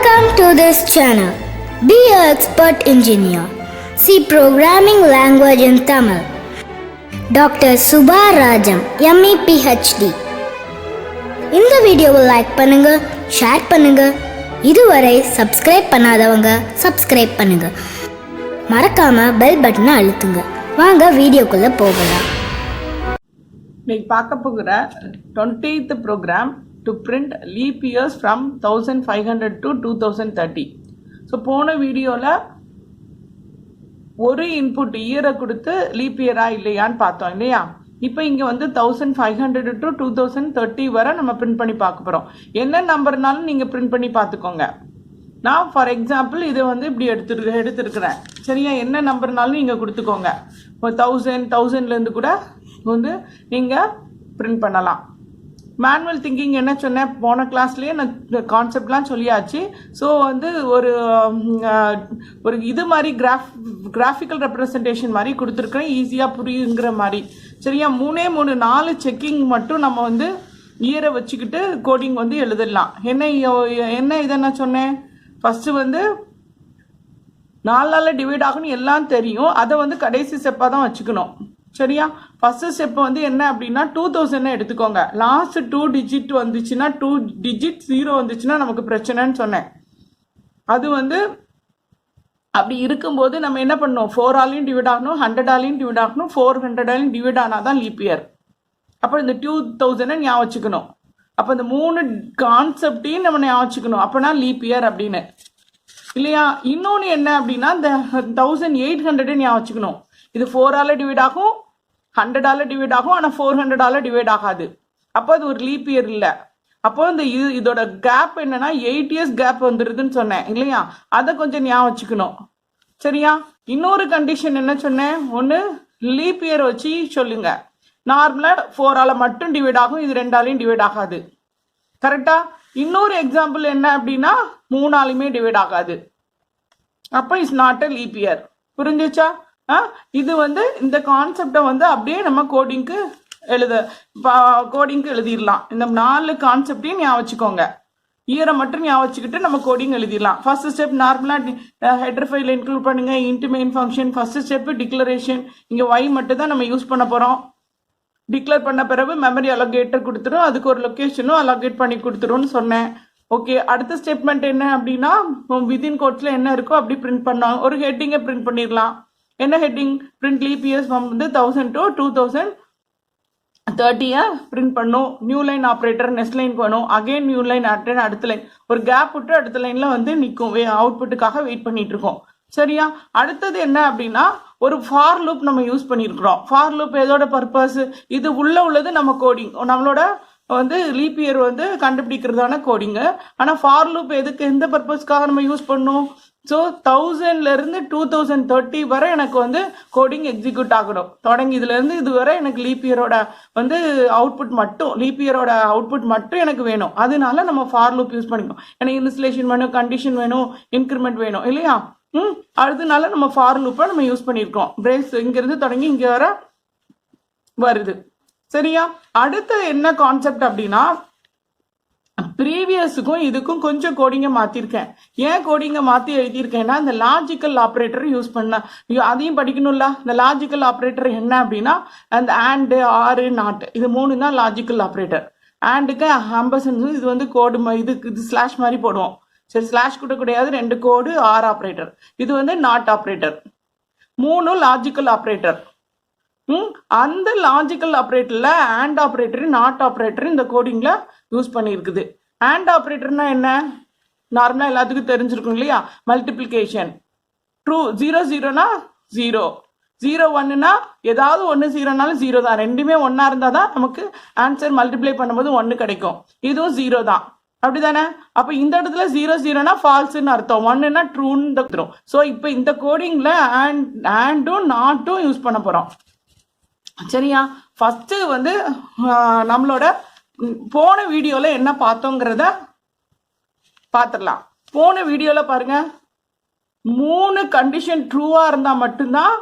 Welcome to this channel. Be an expert engineer. See programming language in Tamil. Dr. Suba Rajam, ME PhD. இந்த வீடியோவை like பண்ணுங்க, share பண்ணுங்க. இதுவரை subscribe பண்ணாதவங்க subscribe பண்ணுங்க. மறக்காம பெல் பட்டனை அழுத்துங்க. வாங்க வீடியோக்குள்ள போகலாம். இன்னைக்கு பார்க்க போகிற 20th program to print leap years from 1500 to 2030. So போன வீடியோவில் ஒரு இன்புட் இயரை கொடுத்து லீப் இயரா இல்லையான்னு பார்த்தோம் இல்லையா. இப்போ இங்கே வந்து 1500 டு 2030 வரை நம்ம பிரிண்ட் பண்ணி பார்க்க போகிறோம். என்ன நம்பர்னாலும் நீங்கள் பிரிண்ட் பண்ணி பார்த்துக்கோங்க. நான் ஃபார் எக்ஸாம்பிள் இதை வந்து இப்படி எடுத்துருக்கிறேன் சரியா. என்ன நம்பர்னாலும் நீங்கள் கொடுத்துக்கோங்க. இப்போ 1000லேருந்து கூட வந்து நீங்கள் பிரிண்ட் பண்ணலாம். மேனுவல் திங்கிங் என்ன சொன்னேன் போன கிளாஸ்லேயே நான் கான்செப்ட்லாம் சொல்லியாச்சு. ஸோ வந்து ஒரு இது மாதிரி கிராஃபிக்கல் ரெப்ரசன்டேஷன் மாதிரி கொடுத்துருக்குறேன், ஈஸியாக புரியுங்கிற மாதிரி சரியா. 4 செக்கிங் மட்டும் நம்ம வந்து இயரை வச்சுக்கிட்டு கோடிங் வந்து எழுதிடலாம். என்ன இதை நான் சொன்னேன், ஃபஸ்ட்டு வந்து 4 டிவைட் ஆகணும் எல்லாம் தெரியும். அதை வந்து கடைசி ஸ்டெப்பாக தான் வச்சுக்கணும் சரியா. ஃபர்ஸ்ட் ஸ்டெப் வந்து என்ன அப்படின்னா 2000 எடுத்துக்கோங்க. லாஸ்ட் 2 டிஜிட் வந்துச்சுன்னா 2 டிஜிட் 0 வந்துச்சுன்னா நமக்கு பிரச்சனைன்னு சொன்னேன். அது வந்து அப்படி இருக்கும்போது நம்ம என்ன பண்ணணும், 4ஆலையும் டிவைட் ஆகணும், 100ஆலையும் டிவைட் ஆகணும், 400ஆலையும் டிவைட் ஆனால் தான் லீப் இயர். அப்போ இந்த 2000 ஞாபகம் வச்சுக்கணும். அப்போ இந்த 3 கான்செப்டையும் நம்ம ஞாபகம் வச்சுக்கணும். அப்போனா லீப் இயர் அப்படின்னு இல்லையா. இன்னொன்று என்ன அப்படின்னா இந்த 1800 ஞாபகம் வச்சுக்கணும். இது 4ஆல டிவைட் ஆகும், 100ஆல டிவைட் ஆகும், ஆனால் 400ஆல டிவைட் ஆகாது. அப்போ அது ஒரு லீப் இயர் இல்லை. அப்போ இந்த இதோட கேப் என்னன்னா 8 இயர்ஸ் கேப் வந்துடுதுன்னு சொன்னேன் இல்லையா. அதை கொஞ்சம் ஞாபகம் வச்சுக்கணும் சரியா. இன்னொரு கண்டிஷன் என்ன சொன்னேன், ஒன்று லீப் இயர் வச்சு சொல்லுங்க. நார்மலாக 4ஆல மட்டும் டிவைட் ஆகும், இது 2ஆலையும் டிவைட் ஆகாது கரெக்டா. இன்னொரு எக்ஸாம்பிள் என்ன அப்படின்னா 3ஆலையுமே டிவைட் ஆகாது. அப்போ it's not a leap year. புரிஞ்சிச்சா. இது வந்து இந்த கான்செப்டை வந்து அப்படியே நம்ம கோடிங்க்கு எழுதிடலாம். இந்த 4 கான்செப்டையும் ஞாபகம் வச்சுக்கோங்க. இயரை மட்டும் ஞாபகம் வச்சுக்கிட்டு நம்ம கோடிங் எழுதிடலாம். ஃபர்ஸ்ட் ஸ்டெப் நார்மலாக ஹெடர் ஃபைல் இன்க்ளூட் பண்ணுங்க, int main function. First step declaration. இங்கே ஒய் மட்டும் தான் நம்ம யூஸ் பண்ண போகிறோம். டிக்ளேர் பண்ண பிறகு மெமரி அலோகேட்டர் கொடுத்துரும், அதுக்கு ஒரு லொக்கேஷனும் அலோகேட் பண்ணி கொடுத்துரும்னு சொன்னேன். ஓகே, அடுத்த ஸ்டேட்மெண்ட் என்ன அப்படின்னா வித்தின் கோட்ஸில் என்ன இருக்கோ அப்படி பிரிண்ட் பண்ணோம். ஒரு ஹெட்டிங்கை பிரிண்ட் பண்ணிடலாம். என்ன ஹெட்டிங், பிரிண்ட் லீப் இயர்ஸ் வந்து 1000 to 2030 பிரிண்ட் பண்ணும். New line operator next line பண்ணும், அகைன் நியூ லைன் அடுத்த லைன், ஒரு கேப் விட்டு அடுத்த லைன்ல வந்து நிற்கும். அவுட்புட்டுக்காக வெயிட் பண்ணிட்டு இருக்கோம் சரியா. அடுத்தது என்ன அப்படின்னா ஒரு ஃபார் லூப் நம்ம யூஸ் பண்ணியிருக்கிறோம். ஃபார் லூப் எதோட பர்பஸ், இது உள்ளது நம்ம கோடிங், நம்மளோட வந்து லீப் இயர் வந்து கண்டுபிடிக்கிறதான கோடிங்கு. ஆனால் ஃபார் லூப் எதுக்கு, எந்த பர்பஸ்க்காக நம்ம யூஸ் பண்ணணும். ஸோ 1000லேருந்து 2030 வரை எனக்கு வந்து கோடிங் எக்ஸிக்யூட் ஆகணும். தொடங்கி இதுலேருந்து இது வரை எனக்கு லீப் இயரோட வந்து அவுட்புட் மட்டும், லீப் இயரோட அவுட்புட் மட்டும் எனக்கு வேணும். அதனால நம்ம ஃபார் லூப் யூஸ் பண்ணிக்கணும். எனக்கு இன்ஸ்டலேஷன் வேணும், கண்டிஷன் வேணும், இன்க்ரிமெண்ட் வேணும் இல்லையா. அதனால நம்ம ஃபார் லூப்பை நம்ம யூஸ் பண்ணியிருக்கோம். பிரேஸ் இங்கிருந்து தொடங்கி இங்கே வர வருது சரியா. அடுத்து என்ன கான்செப்ட் அப்படின்னா ப்ரீவியஸுக்கும் இதுக்கும் கொஞ்சம் கோடிங்கை மாற்றிருக்கேன். ஏன் கோடிங்கை மாற்றி எழுதியிருக்கேன்னா இந்த லாஜிக்கல் ஆப்ரேட்டர் யூஸ் பண்ண அதையும் படிக்கணும்ல. இந்த லாஜிக்கல் ஆப்ரேட்டர் என்ன அப்படின்னா அந்த ஆண்டு, ஆறு, நாட், இது 3 தான் லாஜிக்கல் ஆப்ரேட்டர். ஆண்டுக்கு ஆம்பர்சன்ட், இது வந்து கோடு இது ஸ்லாஷ் மாதிரி போடுவோம் சரி. ஸ்லாஷ் கூட கிடையாது, 2 கோடு, ஆர் ஆப்ரேட்டர். இது வந்து நாட் ஆப்ரேட்டர். 3 logical operator. அந்த லாஜிக்கல் ஆப்ரேட்டர்ல ஆண்ட் ஆப்ரேட்டர், நாட் ஆப்ரேட்டர் இந்த கோடிங்ல யூஸ் பண்ணியிருக்குது. ஆண்ட் ஆப்ரேட்டர்னா என்ன, நார்மலா எல்லாத்துக்கும் தெரிஞ்சிருக்கும் இல்லையா. மல்டிப்ளிகேஷன், ட்ரூ 0 0னா 0, 0 1னா ஏதாவது 1 0னாலும் 0 தான். ரெண்டுமே ஒன்னா இருந்தா தான் நமக்கு ஆன்சர் மல்டிப்ளை பண்ணும்போது 1 கிடைக்கும். இதுவும் 0 தான் அப்படிதானே. அப்ப இந்த இடத்துல 0 0னா ஃபால்ஸ்ன்னு அர்த்தம், 1னா ட்ரூன்னு தரும். ஸோ இப்போ இந்த கோடிங்ல ஆண்டும் நாட்டும் யூஸ் பண்ண போறோம் சரியா. ஃபர்ஸ்ட் வந்து நம்மளோட போன வீடியோல என்ன பார்த்தோங்கிறத பார்த்துடலாம். போன வீடியோல பாருங்க 3 கண்டிஷன் ட்ரூவா இருந்தா மட்டும்தான்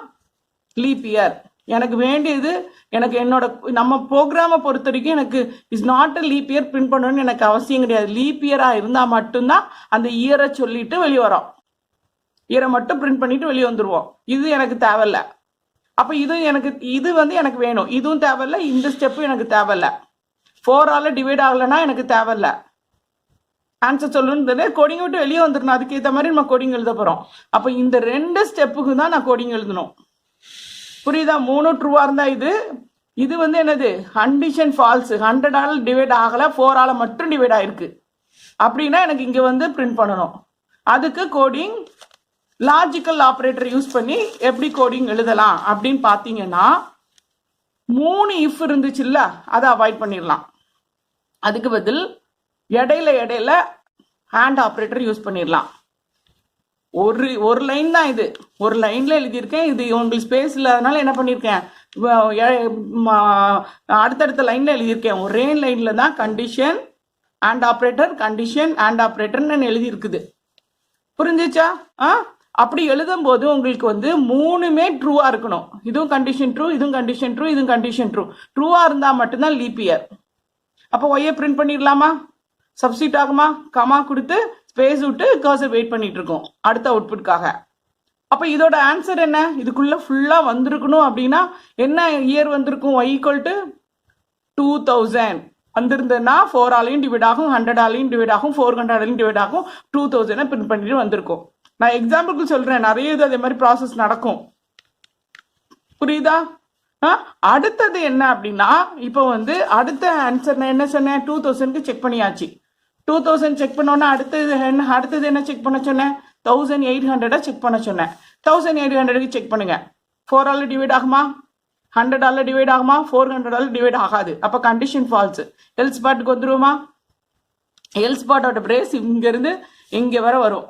லீப் இயர். எனக்கு வேண்டியது எனக்கு என்னோட நம்ம ப்ரோக்ராமை பொறுத்த வரைக்கும் எனக்கு is not a leap year print பண்ணணும்னு எனக்கு அவசியம் கிடையாது. லீப் இயராக இருந்தால் மட்டும்தான் அந்த இயரை சொல்லிட்டு வெளியே வரோம். இயரை மட்டும் பிரிண்ட் பண்ணிட்டு வெளியே வந்துடுவோம். இது எனக்கு தேவையில்ல. அப்போ இது வந்து எனக்கு வேணும். இதுவும் தேவையில்ல, இந்த ஸ்டெப்பும் எனக்கு தேவையில்ல. 4ஆல் டிவைட் ஆகலைன்னா எனக்கு தேவையில்ல. ஆன்சர் சொல்லணும்னு கோடிங் விட்டு வெளியே வந்துடணும். அதுக்கேற்ற மாதிரி நம்ம கோடிங் எழுத போகிறோம். அப்போ இந்த 2 ஸ்டெப்புக்கு தான் நான் கோடிங் எழுதணும். புரியுதா? 3 ட்ரூவாக இருந்தால் இது வந்து என்னது கண்டிஷன் ஃபால்ஸ். 100ஆல் டிவைட் ஆகலை, 4ஆல் மட்டும் டிவைட் ஆகிருக்கு அப்படின்னா எனக்கு இங்கே வந்து பிரிண்ட் பண்ணணும். அதுக்கு கோடிங் லாஜிக்கல் ஆப்ரேட்டர் யூஸ் பண்ணி எப்படி கோடிங் எழுதலாம் அப்படின்னு பார்த்தீங்கன்னா 3 இஃப் இருந்துச்சுல்ல, அதை அவாய்ட் பண்ணிடலாம். அதுக்கு பதில் இடையில ஹேண்ட் ஆப்ரேட்டர் யூஸ் பண்ணிடலாம். ஒரு லைன் தான் இது, ஒரு லைன்ல எழுதியிருக்கேன். இது உங்களுக்கு ஸ்பேஸ் இல்லாதனால என்ன பண்ணியிருக்கேன், அடுத்தடுத்த லைன்ல எழுதியிருக்கேன். ஒரே லைன்ல தான் condition and operator, condition and ஆப்ரேட்டர்னு எழுதியிருக்குது. புரிஞ்சிச்சா? அப்படி எழுதும் போது உங்களுக்கு வந்து 3மே ட்ரூவா இருக்கணும். இதுவும் கண்டிஷன் ட்ரூ, இதுவும் கண்டிஷன் ட்ரூ, இதுவும் கண்டிஷன் ட்ரூ. ட்ரூவா இருந்தா மட்டும்தான் லீப் இயர். அப்போ ஒய்யை பிரிண்ட் பண்ணிடலாமா? சப்ஸ்டிட் ஆகுமா? கமா கொடுத்து ஸ்பேஸ் விட்டு கர்சர் வெயிட் பண்ணிட்டு இருக்கோம் அடுத்த அவுட்புட்காக. அப்போ இதோட ஆன்சர் என்ன? இதுக்குள்ள ஃபுல்லா வந்திருக்கணும் அப்படின்னா என்ன இயர் வந்திருக்கும்? y = 2000 வந்திருந்ததுன்னா 4ஆலையும் டிவைட் ஆகும், 100ஆலையும் டிவைட் ஆகும், 400ஆலையும் டிவைட் ஆகும், 2000 பிரிண்ட் பண்ணிட்டு வந்திருக்கும். நான் எக்ஸாம்பிளுக்கு சொல்றேன், நிறைய இது அதே மாதிரி ப்ராசஸ் நடக்கும். புரியுதா? அடுத்தது என்ன அப்படின்னா, இப்போ வந்து அடுத்த ஆன்சர் நான் என்ன சொன்னேன், 2000க்கு செக் பண்ணியாச்சு. 2000 செக் பண்ணோன்னா அடுத்தது என்ன செக் பண்ண சொன்னேன், 1800 செக் பண்ண சொன்னேன். 1800க்கு செக் பண்ணுங்க. 4ஆல் டிவைட் ஆகுமா? 100ஆல் டிவைட் ஆகுமா? 400ஆல் டிவைட் ஆகாது. அப்போ கண்டிஷன் ஃபால்ஸ். எல்ஸ் பார்ட்டுக்கு வந்துருவோமா? எல்ஸ் பார்ட்டோட பிரேஸ் இங்கிருந்து இங்கே வர வரும்.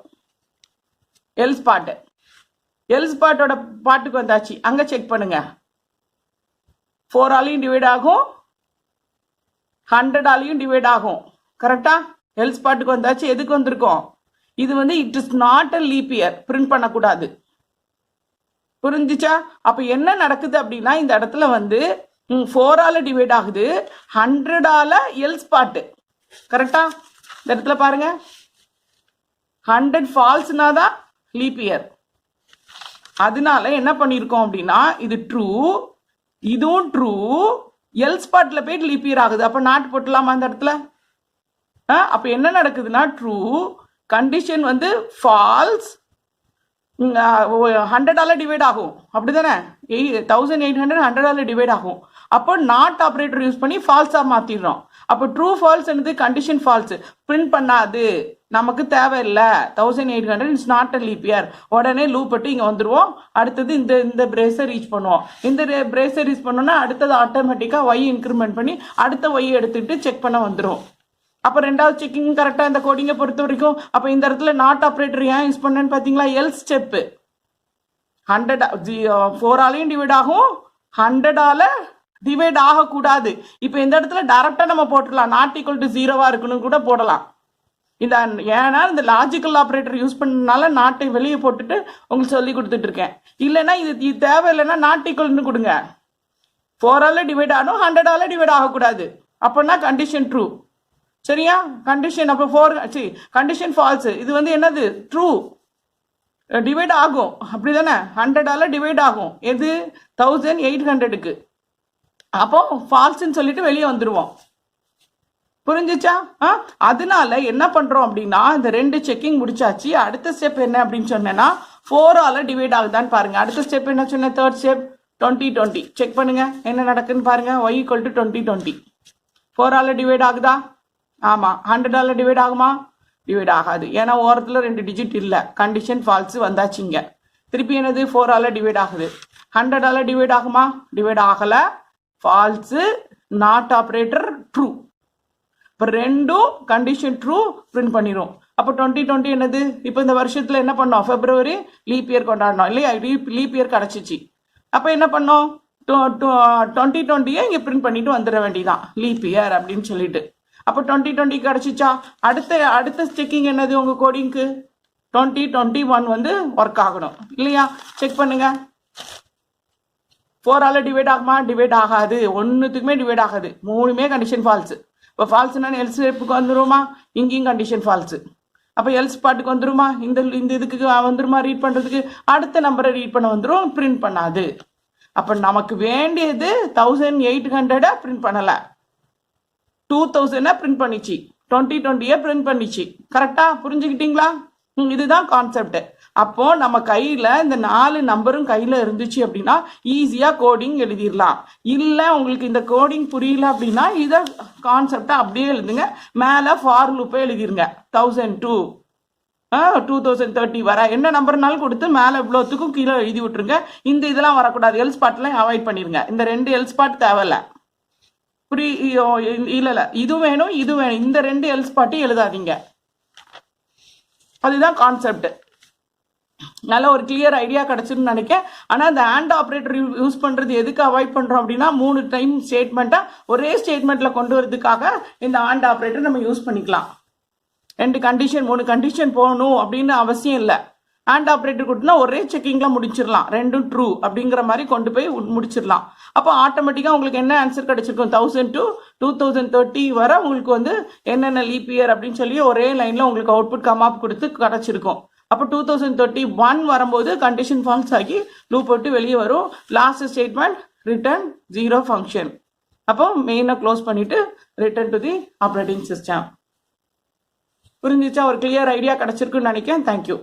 எல்ஸ் பார்ட்டோட பாட்டுக்கு வந்தாச்சு. அங்க செக் பண்ணுங்க. 4ஆலையும் டிவைட் ஆகும், 100ஆலையும் டிவைட் ஆகும். கரெக்டா? எல்ஸ் பார்ட்டுக்கு வந்தாச்சு. எதுக்கு வந்திருக்கோம்? இது வந்து it is not a leap year, print பண்ணக்கூடாது. புரிஞ்சுச்சா? அப்ப என்ன நடக்குது அப்படின்னா, இந்த இடத்துல வந்து 4ஆல டிவைட் ஆகுது, 100ஆல எல்ஸ் பார்ட். கரெக்டா? இந்த இடத்துல பாருங்க, 100 ஃபால்ஸ்னா தான் லீப் இயர். அதனால என்ன பண்ணியிருக்கோம் அப்படின்னா, இது ட்ரூ, இதுவும் ட்ரூ, எல்ஸ் பார்ட்ல போயிட்டு லீப் இயர் ஆகுது. அப்ப நாட் போட்டலாமா அந்த இடத்துல? அப்ப என்ன நடக்குதுன்னா, ட்ரூ கண்டிஷன் வந்து ஃபால்ஸ், 100ஆல டிவைட் ஆகும். அப்படிதானே? 1800 100ஆல டிவைட் ஆகும். அப்போ நாட் ஆப்ரேட்டர் யூஸ் பண்ணி ஃபால்ஸா மாத்திடுறோம். அப்போ ட்ரூ ஃபால்ஸ் என்னது? கண்டிஷன் ஃபால்ஸ், பிரிண்ட் பண்ணாது, நமக்கு தேவையில்லை. 1800 it's not a leap year. உடனே லூப் பட்டு இங்க வந்துருவோம். அடுத்தது இந்த பிரேஸை ரீச் பண்ணுவோம். இந்த பிரேஸை ரீச் பண்ணோம்னா அடுத்தது ஆட்டோமேட்டிக்கா ஒய் இன்க்ரிமெண்ட் பண்ணி அடுத்த ஒய் எடுத்துட்டு செக் பண்ண வந்துடும். அப்போ ரெண்டாவது செக்கிங் கரெக்டா இந்த கோடிங்கை பொறுத்த வரைக்கும். அப்போ இந்த இடத்துல நாட் ஆப்ரேட்டர் ஏன் யூஸ் பண்ணேன்னு பாத்தீங்களா? எல்ஸ் ஸ்டெப் 4ஆலையும் டிவைட் ஆகும், 100ஆல டிவைட் ஆகக்கூடாது. இப்போ இந்த இடத்துல டைரக்டா நம்ம போட்டுடலாம், நாட் ஈக்குவல் டு 0வா இருக்கணும் கூட போடலாம். ஏன்னா இந்த லாஜிக்கல் ஆப்ரேட்டர் யூஸ் பண்ணனால நாட்டை வெளியே போட்டுட்டு உங்களுக்கு சொல்லி கொடுத்துட்டு இருக்கேன். இல்லைன்னா இது தேவையில்லைன்னா நாட் ஈக்குவல்னு கொடுங்க. 4ஆல டிவைட் ஆகணும், 100ஆல டிவைட் ஆகக்கூடாது. அப்போனா கண்டிஷன் ட்ரூ. சரியா? கண்டிஷன் அப்போ 4 கண்டிஷன் ஃபால்ஸ். இது வந்து என்னது? ட்ரூ, டிவைட் ஆகும். அப்படிதானே? 100ஆல டிவைட் ஆகும். எது? 1800க்கு. அப்போ ஃபால்ஸ்ன்னு சொல்லிட்டு வெளியே வந்துருவோம். புரிஞ்சுச்சா? அதனால என்ன பண்றோம் அப்படின்னா, இந்த 2 செக்கிங் முடிச்சாச்சு. அடுத்த ஸ்டெப் என்ன அப்படின்னு சொன்னேன்னா, 4ஆல டிவைட் ஆகுதான்னு பாருங்க. அடுத்த ஸ்டெப் என்ன சொன்னேன்? தேர்ட் ஸ்டெப் 2020 செக் பண்ணுங்க என்ன நடக்குன்னு பாருங்க. y = 2020. 4ஆல டிவைட் ஆகுதா? ஆமா. 100ஆல டிவைட் ஆகுமா? டிவைட் ஆகாது. ஏன்னா ஓரத்துல 2 டிஜிட் இல்ல. கண்டிஷன் ஃபால்ஸ் வந்தாச்சுங்க. திருப்பி என்னது? 4ஆல டிவைட் ஆகுது. 100ஆல டிவைட் ஆகுமா? டிவைட் ஆகல, ஃபால்ஸ், நாட் ஆப்ரேட்டர் ட்ரூ. இப்போ ரெண்டும் கண்டிஷன் ட்ரூ, பிரிண்ட் பண்ணிடும். அப்போ 2020 என்னது? இப்போ இந்த வருஷத்துல என்ன பண்ணோம்? பிப்ரவரி லீப் இயர் கொண்டாடணும் இல்லையா? லீப் இயர் கிடைச்சிச்சு. அப்போ என்ன பண்ணோம்? 2020 இங்க பிரிண்ட் பண்ணிட்டு வந்துட வேண்டியதான், லீப் இயர் அப்படின்னு சொல்லிட்டு. அப்போ 2020 கிடைச்சிச்சா? அடுத்த செக்கிங் என்னது உங்க கோடிங்க்கு? 2021 வந்து ஒர்க் ஆகணும் இல்லையா? செக் பண்ணுங்க. 4ஆல் டிவைட் ஆகுமா? டிவைட் ஆகாது. ஒன்றுத்துக்குமே டிவைட் ஆகாது. மூணுமே கண்டிஷன் ஃபால்ஸு. இப்போ ஃபால்ஸ்னா எல்ஸ் ஸ்டெப்புக்கு வந்துருமா? இங்கேயும் கண்டிஷன் ஃபால்ஸு. அப்போ எல்ஸ் பாட்டுக்கு வந்துருமா? இந்த இதுக்கு வந்துருமா? ரீட் பண்ணுறதுக்கு அடுத்த நம்பரை ரீட் பண்ண வந்துடும், பிரிண்ட் பண்ணாது. அப்போ நமக்கு வேண்டியது 1800 பிரிண்ட் பண்ணலை, 2000 பிரிண்ட் பண்ணிச்சு, 2020 பிரிண்ட் பண்ணிச்சு. கரெக்டா புரிஞ்சுக்கிட்டீங்களா? இதுதான் கான்செப்ட். அப்போ நம்ம கையில இந்த 4 நம்பரும் கையில இருந்துச்சு அப்படின்னா ஈஸியா கோடிங் எழுதிடலாம். இல்ல உங்களுக்கு இந்த கோடிங் புரியல அப்படின்னா இத கான்செப்டை அப்படியே எழுதுங்க. மேல ஃபார் லூப்பை எழுதிருங்க. 1002 2030 வர என்ன நம்பர்னாலும் கொடுத்து மேல இவ்வளோத்துக்கும் கீழே எழுதி விட்டுருங்க. இந்த இதெல்லாம் வரக்கூடாது. எல்ஸ் பாட்லாம் அவாய்ட் பண்ணிருங்க. இந்த 2 எல்ஸ் பாட் தேவையில்ல. இல்ல இது வேணும் இது வேணும், இந்த 2 எல்ஸ் பாட்டும் எழுதாதீங்க. அதுதான் கான்செப்ட். நல்ல ஒரு கிளியர் ஐடியா கிடைச்சுன்னு நினைக்கிறேன். ஆனால் அந்த ஆண்ட் ஆப்ரேட்டர் யூஸ் பண்ணுறது எதுக்கு அவாய்ட் பண்ணுறோம் அப்படின்னா 3 டைம் ஸ்டேட்மெண்ட்டாக ஒரே ஸ்டேட்மெண்ட்டில் கொண்டு வரதுக்காக இந்த ஆண்ட் ஆப்ரேட்டர் நம்ம யூஸ் பண்ணிக்கலாம். 2 கண்டிஷன் 3 கண்டிஷன் போகணும் அப்படின்னு அவசியம் இல்லை. ஆண்ட் ஆப்ரேட்டர் கொடுத்தா ஒரே செக்கிங்கில் முடிச்சிடலாம். 2 ட்ரூ அப்படிங்கிற மாதிரி கொண்டு போய் முடிச்சிடலாம். அப்போ ஆட்டோமேட்டிக்காக உங்களுக்கு என்ன ஆன்சர் கிடைச்சிருக்கும்? 1000 to 2030 வர உங்களுக்கு வந்து என்னென்ன லீப் இயர் அப்படின்னு சொல்லி ஒரே லைனில் உங்களுக்கு அவுட்புட் கமாப் கொடுத்து கிடைச்சிருக்கும். அப்போ 2031 வரும்போது கண்டிஷன் ஃபால்ஸ் ஆகி லூப் விட்டு வெளியே வரும். Last statement return 0 function. அப்போ மெயினை க்ளோஸ் பண்ணிட்டு return to the operating system. புரிஞ்சிச்சா? ஒரு கிளியர் ஐடியா கிடைச்சிருக்குன்னு நினைக்கிறேன். தேங்க்யூ.